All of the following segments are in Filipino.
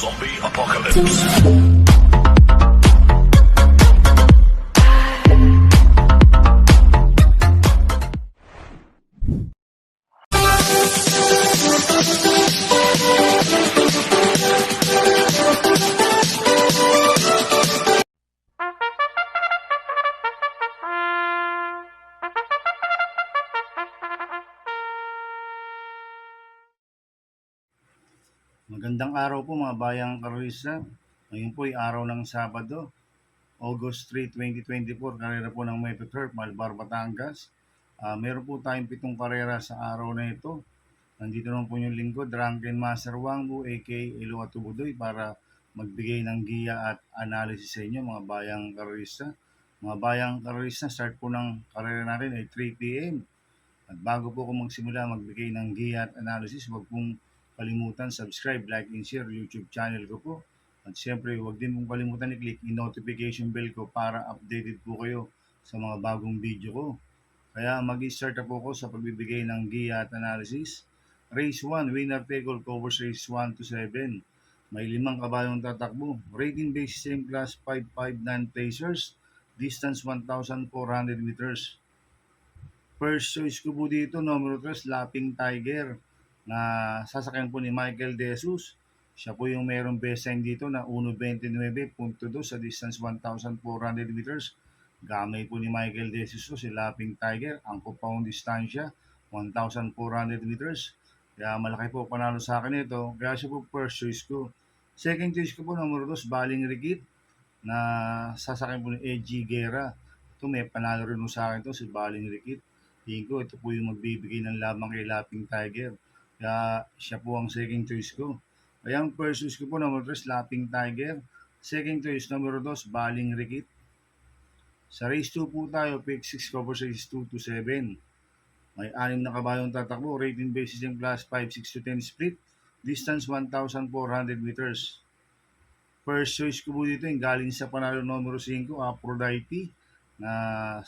Zombie Apocalypse. Magandang araw po mga bayang karorista. Ngayon po ay araw ng Sabado, August 3, 2024, karera po ng Metro Turf, Malbar, Batangas. Meron po tayong 7 karera sa araw na ito. Nandito naman po yung lingkod, Drunken Master Wangbu, aka Elo Atubudoy, para magbigay ng giya at analysis sa inyo mga bayang karorista. Mga bayang karorista, start po ng karera natin ay 3 p.m. At bago po ako magsimula magbigay ng giya at analysis, huwag pong kalimutan subscribe, like, and share YouTube channel ko po. At siyempre, huwag din pong kalimutan i-click yung notification bell ko para updated po kayo sa mga bagong video ko. Kaya mag-start na po ako sa pagbibigay ng giya at analysis. Race 1, winner take all, covers race 1 to 7. May 5 kabayong tatakbo. Rating base same class 5'5" non-placers. Distance 1,400 meters. First choice ko po dito, numero 3, Lapping Tiger, na sasakyan po ni Michael De Jesus. Siya po yung mayroong best time dito na 1.29.2 sa distance 1,400 meters. Gamay po ni Michael De Jesus si Lapping Tiger. Ang compound distansya, 1,400 meters. Kaya malaki po panalo sa akin ito. Kaya siya po first choice ko. Second choice ko po, numero 2, Baling Rikit, na sasakyan po ni Edgy Guerra. Ito may panalo rin sa akin ito, si Baling Rikit. Tingin ko ito po yung magbibigay ng lamang kay Lapping Tiger. Kaya siya po ang second choice ko. Kaya ang first choice ko po, number 3, Lapping Tiger. Second choice, number 2, Baling Rikit. Sa race 2 po tayo, pick 6, cover race 2 to 7. May 6 na kabayong tatakbo. Rating basis yung class 5, 6 to 10 split. Distance 1,400 meters. First choice ko po dito yung galing sa panalo numero 5, Aphrodite, na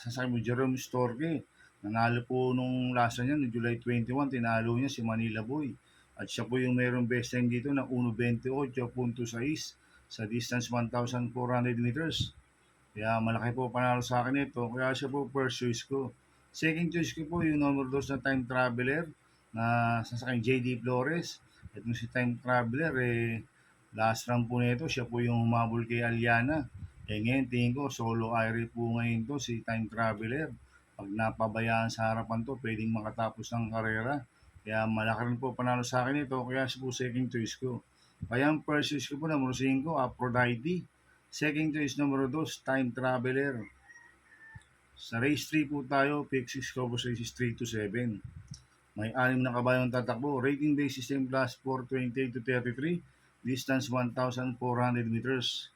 sasakyan mo Jerome Storke. Nanalo po nung last niya, noong July 21, tinalo niya si Manila Boy. At siya po yung mayroong best time dito na 1.28.6 sa distance 1,400 meters. Kaya malaki po panalo sa akin ito. Kaya siya po first choice ko. Second choice ko po yung number 2 na Time Traveler na sasakyan JD Flores. At si Time Traveler, last round po nito, siya po yung humabol kay Aliana. Ngayon, tingin ko, solo Irie po ngayon to si Time Traveler. Pag napabayaan sa harapan to, pwedeng makatapos ng karera. Kaya malaki rin po panalo sa akin ito. Kaya siya po second choice ko. Kaya ang first choice ko po, numero 5, Aphrodite. Second choice, numero 2, Time Traveler. Sa race 3 po tayo, pick 6, cover races 3 to 7. May 6 na kabayong tatakbo. Rating base system class 428 to 33. Distance 1,400 meters.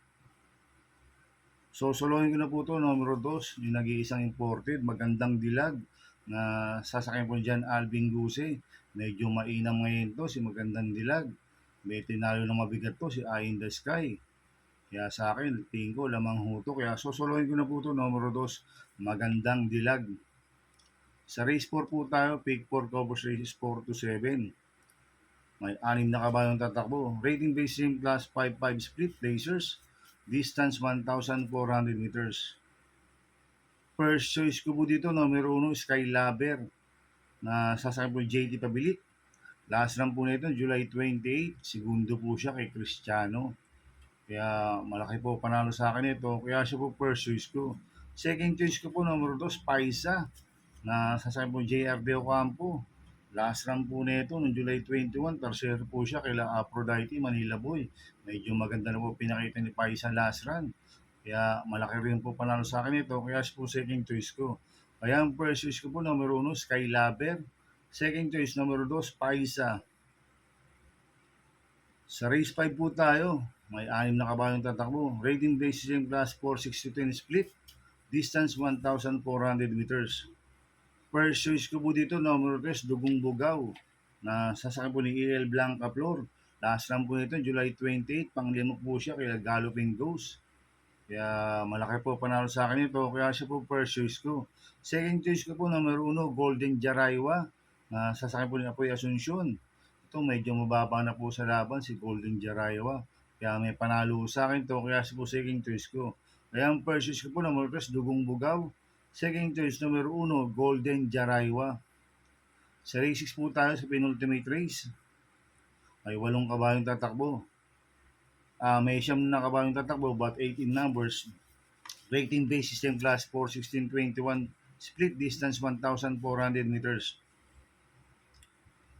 So, solohin ko na po ito, numero 2, yung nag-iisang imported, magandang dilag, na sasakyan po dyan Alvin Guse. Medyo mainam ngayon to, si magandang dilag. May tinalo ng mabigat to, si Eye in the Sky. Kaya sa akin, tingin ko, lamang huto. Kaya sosolohin ko na po ito, numero 2, magandang dilag. Sa race 4 po tayo, pick 4, covers races 4 to 7. May 6 na kabayong tatakbo. Rating base same class 5'5" split racers. Distance 1,400 meters. First choice ko po dito, numero 1, Skylaber, na sasakyan po JT Pabilik. Last run po nito, July 28. Segundo po siya kay Cristiano. Kaya malaki po panalo sa akin ito. Kaya siya po first choice ko. Second choice ko po, numero 2, Paisa, na sasakyan po JR De Ocampo. Last run po nito, noong July 21, tercero po siya kay Aphrodite, Manila Boy. Medyo maganda na po pinakita ni Paisa last run. Kaya malaki rin po panalo sa akin ito. Kaya siya po second choice ko. Kaya ang first choice ko po, numero 1, Skylaber. Second choice, numero 2, Paisa. Sa race 5 po tayo. May 6 na kabayong tatakbo. Rating basis yung class 4, 6 to 10 split. Distance 1,400 meters. First choice ko po dito, numero 3, Dugong Bugaw, na sasakyan po ni EL Blanca Flor. Last run po nito, July 28, pang-5 po siya kaya Galloping Ghost. Kaya malaki po panalo sa akin ito, kaya siya po first choice ko. Second choice ko po, numero 1, Golden Jaraywa, na sasakyan po ni Apoy Asuncion. Ito medyo mababa na po sa laban si Golden Jaraywa. Kaya may panalo sa akin to, kaya po second choice ko. Kaya ang first choice ko po number 3, Dugong Bugaw. Second choice number 1, Golden Jaraywa. Sa race 6 po tayo sa penultimate race. May 8 kabayong tatakbo. May 9 na kabayong tatakbo but 18 numbers. Rating base system class 4, 16, 21. Split distance 1,400 meters.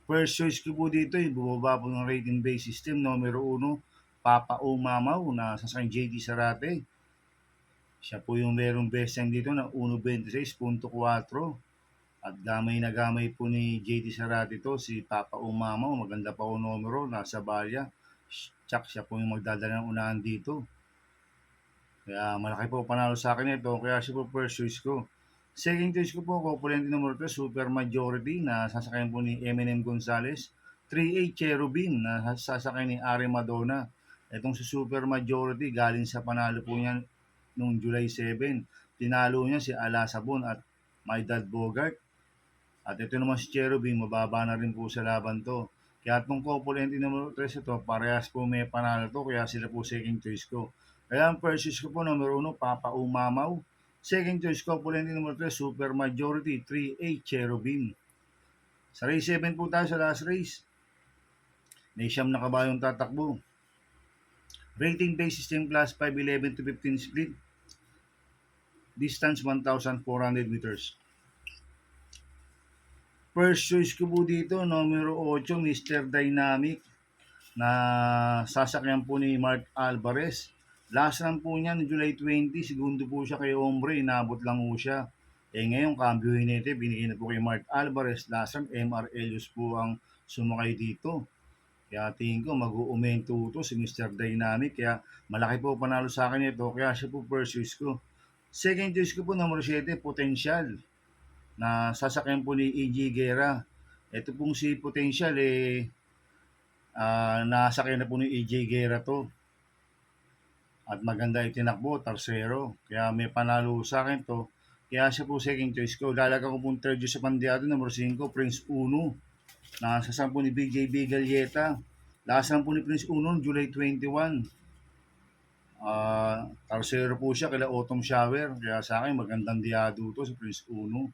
First choice ko po dito ay bumaba po ng rating base system numero 1, Papa O Mamaw na sasakyan JD Sarate. Siya po yung merong best time dito na 1.26.4 at gamay na gamay po ni JD Sarate to si Papa O Mamaw. Maganda pa po numero, nasa balya. Tsak siya po yung magdadala ng unahan dito. Kaya malaki po panalo sa akin ito, kaya siya po first choice ko. Second choice ko po, component number 2, Super Majority na sasakyan po ni Eminem Gonzalez. 3A Cherubim na sasakyan ni Ari Madonna. Itong si Super Majority galing sa panalo po niya noong July 7. Tinalo niya si Ala Sabon at My Dad Bogart. At ito naman si Cherubim, mababa na rin po sa laban to. Kaya itong component number 3 ito, parehas po may panalo to, kaya sila po second choice ko. Kaya ang first choice ko po, number 1, Papa Umamaw. Second choice ko, component number 3, Super Majority, 3A Cherubim. Sa race 7 po tayo sa last race. May 9 na kabayong tatakbo. Rating base system class 5, 11 to 15 split. Distance 1,400 meters. First choice ko po dito, numero 8, Mr. Dynamic na sasakyan po ni Mark Alvarez. Last run po niya no July 20, segundo po siya kay Ombre, inabot lang po siya. Ngayon, cambio hinete, binigay na po kay Mark Alvarez. Last run, MR Elios po ang sumakay dito. Kaya tingin ko mag-uumento to si Mr. Dynamic. Kaya malaki po panalo sa akin ito. Kaya siya po first choice ko. Second choice ko po number 7, Potential na sasakyan po ni E.G. Guerra. Ito pong si Potential nasakyan na po ni E.J. Guerra to. At maganda itinakbo, tarsero. Kaya may panalo sa akin to. Kaya siya po second choice ko. Lalaga ko pong third sa pandiado, number 5, Prince Uno. Nasasama po ni BJB Galieta. Lasan po ni Prince Uno, July 21. Tarsero po siya kila Autumn Shower. Kaya sa akin, magandang diado to si Prince Uno.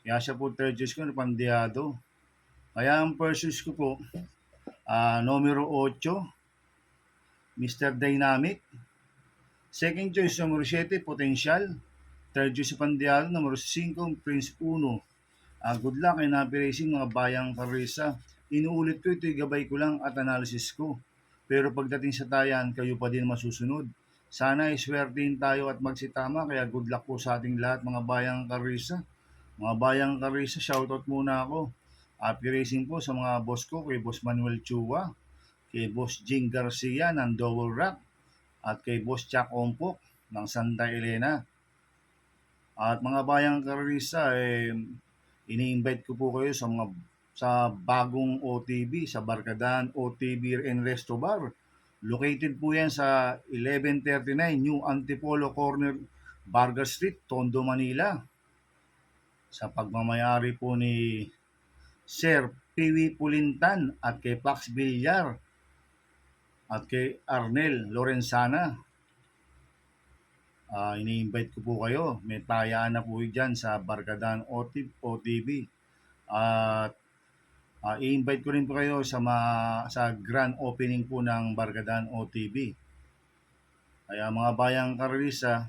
Kaya siya po third choice ko na pandiado. Kaya ang first choice ko po, numero 8, Mr. Dynamic. Second choice, numero 7, Potential. Third choice sa pandiado, numero 5, Prince Uno. Good luck and happy racing mga bayang karisa. Inuulit ko ito, gabay ko lang at analysis ko. Pero pagdating sa tayan, kayo pa din masusunod. Sana iswertein tayo at magsitama, kaya good luck po sa ating lahat mga bayang karisa. Mga bayang karisa, shoutout muna ako. Happy racing po sa mga boss ko, kay Boss Manuel Chua, kay Boss Jing Garcia ng Double Rock, at kay Boss Chuck Ompok ng Santa Elena. At mga bayang karisa, ini-invite ko po kayo sa bagong OTB, sa Barkadaan OTB and Resto Bar. Located po yan sa 1139 New Antipolo Corner, Vargas Street, Tondo, Manila. Sa pagmamayari po ni Sir Piwi Pulintan at kay Pax Villar at kay Arnel Lorenzana. Ini-invite ko po kayo. May tayaan na po dyan sa Barkadaan OTB. At i-invite ko rin po kayo sa grand opening po ng Barkadaan OTB. Kaya mga bayang karisa,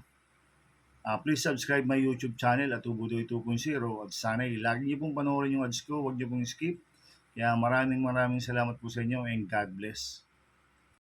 please subscribe my YouTube channel at Ubudoy 2.0 at sana lagi niyo pong panoorin yung ads ko, huwag niyo pong skip. Kaya maraming salamat po sa inyo and God bless.